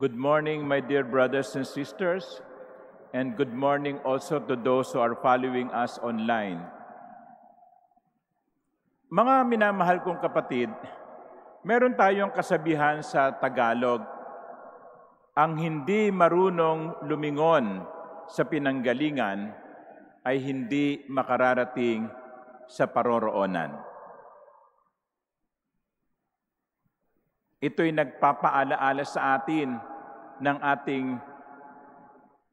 Good morning, my dear brothers and sisters, and good morning also to those who are following us online. Mga minamahal kong kapatid, meron tayong kasabihan sa Tagalog, ang hindi marunong lumingon sa pinanggalingan ay hindi makararating sa paroroonan. Ito'y nagpapaalaala sa atin ng ating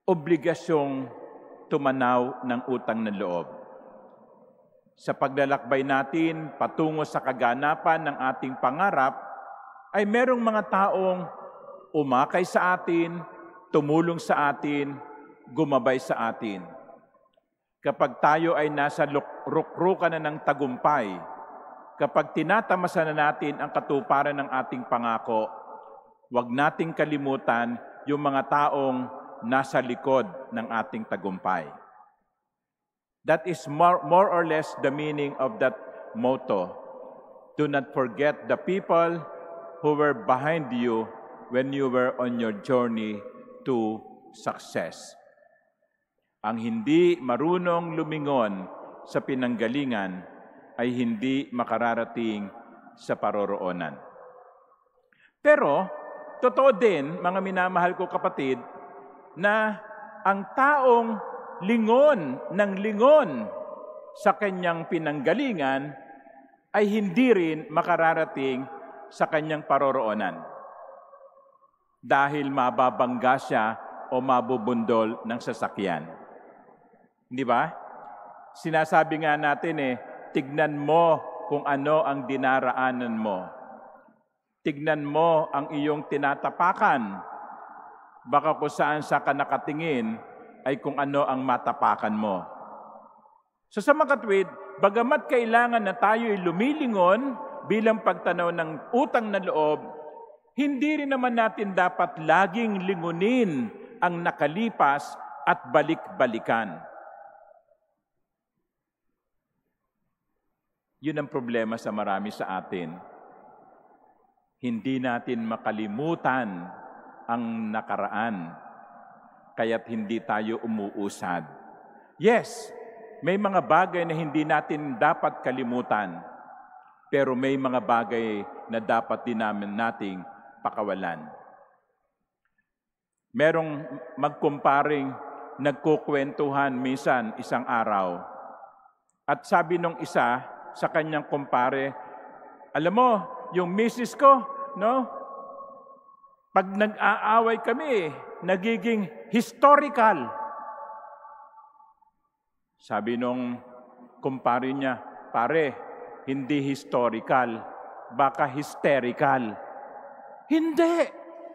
obligasyong tumanaw ng utang na loob. Sa paglalakbay natin patungo sa kaganapan ng ating pangarap, ay merong mga taong umakay sa atin, tumulong sa atin, gumabay sa atin. Kapag tayo ay nasa rukrukan na ng tagumpay, kapag tinatamasa na natin ang katuparan ng ating pangako, huwag nating kalimutan yung mga taong nasa likod ng ating tagumpay. That is more or less the meaning of that motto. Do not forget the people who were behind you when you were on your journey to success. Ang hindi marunong lumingon sa pinanggalingan ay hindi makararating sa paroroonan. Pero, totoo din, mga minamahal ko kapatid, na ang taong lingon ng lingon sa kanyang pinanggalingan ay hindi rin makararating sa kanyang paroroonan. Dahil mababangga siya o mabubundol ng sasakyan. Di ba? Sinasabi nga natin tignan mo kung ano ang dinaraanan mo. Tignan mo ang iyong tinatapakan. Baka kung saan sa ka nakatingin ay kung ano ang matapakan mo. So sa makatwid, bagamat kailangan na tayo'y lumilingon bilang pagtanaw ng utang na loob, hindi rin naman natin dapat laging lingunin ang nakalipas at balik-balikan. Yun ang problema sa marami sa atin. Hindi natin makalimutan ang nakaraan, kaya't hindi tayo umuusad. Yes, may mga bagay na hindi natin dapat kalimutan, pero may mga bagay na dapat din nating pakawalan. Merong magkumparing nagkukwentuhan minsan isang araw, at sabi nung isa sa kanyang kumpare, alam mo, yung misis ko, no? Pag nag-aaway kami, nagiging historical. Sabi nung kumpare niya, pare, hindi historical, baka hysterical. Hindi!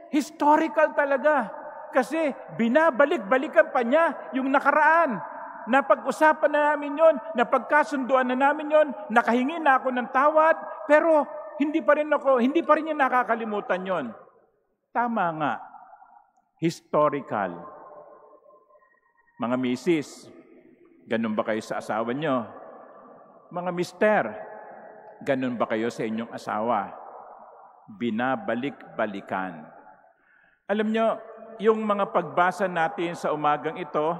Historical talaga. Kasi binabalik-balikan pa niya yung nakaraan. Napag-usapan na namin yon, napagkasunduan na namin yon, nakahingi na ako ng tawad, pero hindi pa rin niya nakakalimutan yon. Tama nga, historical. Mga misis, ganun ba kayo sa asawa nyo? Mga mister, ganun ba kayo sa inyong asawa? Binabalik-balikan. Alam nyo, yung mga pagbasa natin sa umagang ito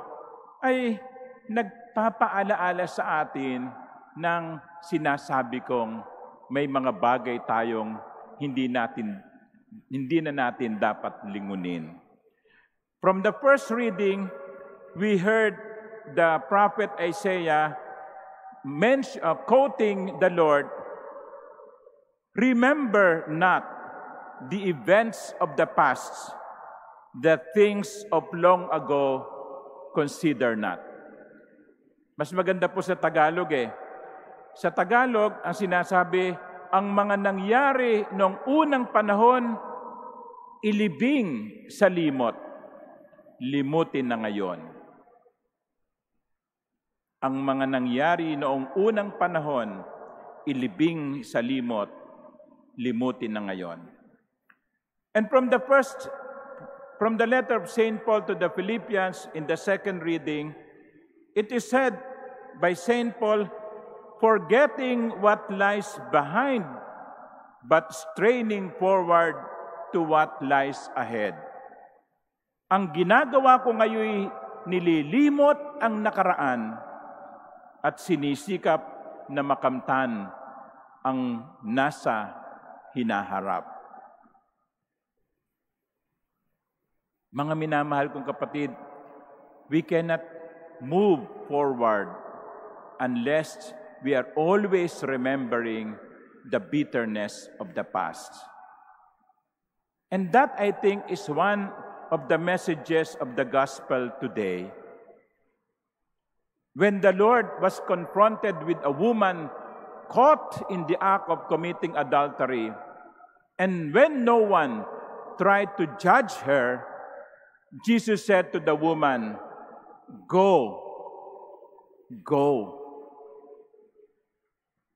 ay nagpapaalaala sa atin ng sinasabi kong may mga bagay tayong hindi na natin dapat lingunin. From the first reading, we heard the prophet Isaiah quoting the Lord, "Remember not the events of the past, the things of long ago consider not." Mas maganda po sa Tagalog Sa Tagalog, ang sinasabi, ang mga nangyari noong unang panahon, ilibing sa limot. Limutin na ngayon. Ang mga nangyari noong unang panahon, ilibing sa limot, limutin na ngayon. And from the letter of St. Paul to the Philippians in the second reading, it is said by St. Paul, forgetting what lies behind, but straining forward to what lies ahead. Ang ginagawa ko ngayon, nililimot ang nakaraan at sinisikap na makamtan ang nasa hinaharap. Mga minamahal kong kapatid, we cannot move forward unless we are always remembering the bitterness of the past. And that, I think, is one of the messages of the gospel today. When the Lord was confronted with a woman caught in the act of committing adultery, and when no one tried to judge her, Jesus said to the woman, "Go, go.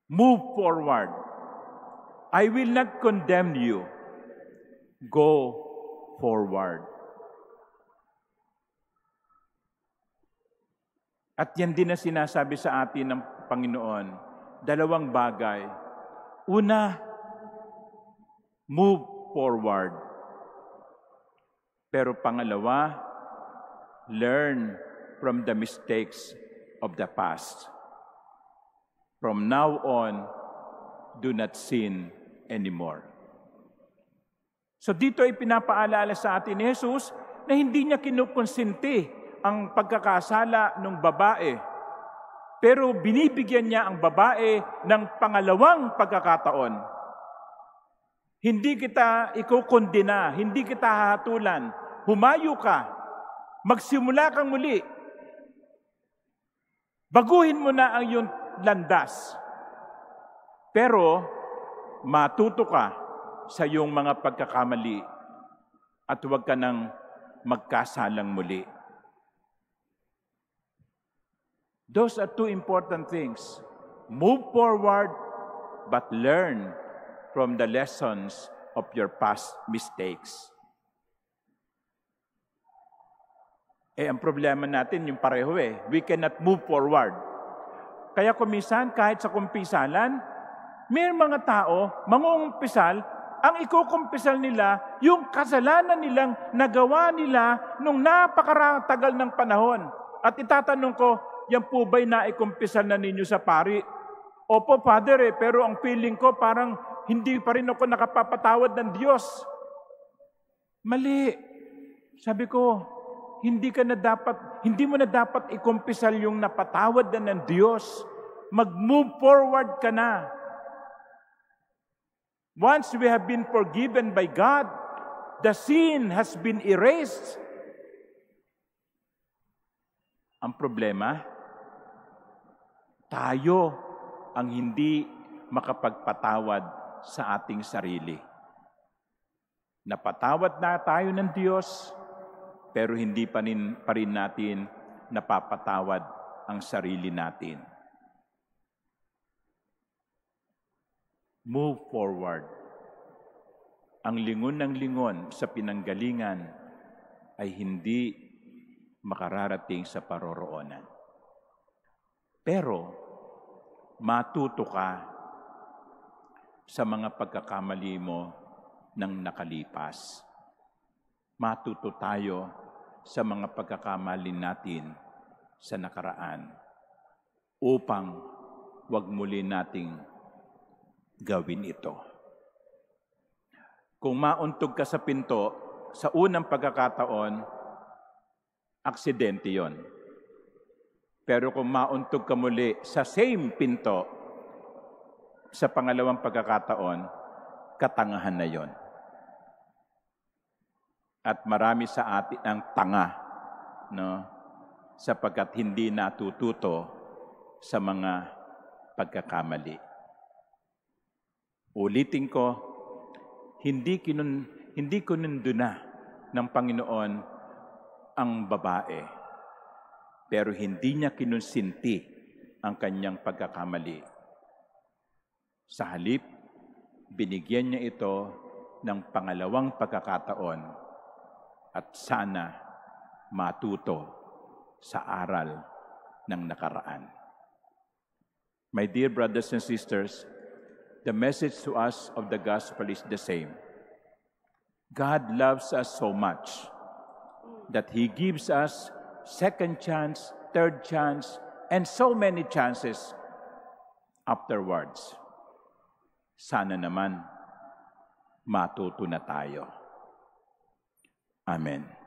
Move forward. I will not condemn you. Go forward." At yan din na sinasabi sa atin ng Panginoon, dalawang bagay. Una, move forward. Pero pangalawa, learn from the mistakes of the past. From now on, do not sin anymore. So dito ay pinapaalala sa atin ni Jesus na hindi niya kinukonsinti ang pagkakasala ng babae. Pero binibigyan niya ang babae ng pangalawang pagkakataon. Hindi kita ikukondena, hindi kita hahatulan. Humayo ka, magsimula kang muli. Baguhin mo na ang iyong landas. Pero matuto ka sa iyong mga pagkakamali at huwag ka nang magkasalang muli. Those are two important things. Move forward, but learn from the lessons of your past mistakes. Ang problema natin yung pareho We cannot move forward. Kaya kuminsan, kahit sa kumpisalan, may mga tao, mangungumpisal, ang ikukumpisal nila, yung kasalanan nilang nagawa nila nung napakaratagal ng panahon. At itatanong ko, yan po ba'y naikumpisal na ninyo sa pari? Opo, Father, pero ang feeling ko parang hindi pa rin ako nakapapatawad ng Diyos. Mali. Sabi ko, hindi mo na dapat ikumpisal yung napatawad na ng Diyos. Mag-move forward ka na. Once we have been forgiven by God, the sin has been erased. Ang problema, tayo ang hindi makapagpatawad sa ating sarili. Napatawad na tayo ng Diyos, pero hindi pa rin natin napapatawad ang sarili natin. Move forward. Ang lingon ng lingon sa pinanggalingan ay hindi makararating sa paroroonan. Pero matuto ka sa mga pagkakamali mo ng nakalipas. Matuto tayo sa mga pagkakamali natin sa nakaraan upang wag muli nating gawin ito. Kung mauntog ka sa pinto, sa unang pagkakataon, aksidente yon. Pero kung mauntog ka muli sa same pinto, sa pangalawang pagkakataon, katangahan na yon. At marami sa atin ang tanga, sapagkat hindi natututo sa mga pagkakamali. Ulitin ko, hindi kinunduna ng Panginoon ang babae, pero hindi niya kinonsinti ang kanyang pagkakamali. Sa halip, binigyan niya ito ng pangalawang pagkakataon at sana matuto sa aral ng nakaraan. My dear brothers and sisters, the message to us of the gospel is the same. God loves us so much that He gives us second chance, third chance, and so many chances afterwards. Sana naman matuto na tayo. Amen.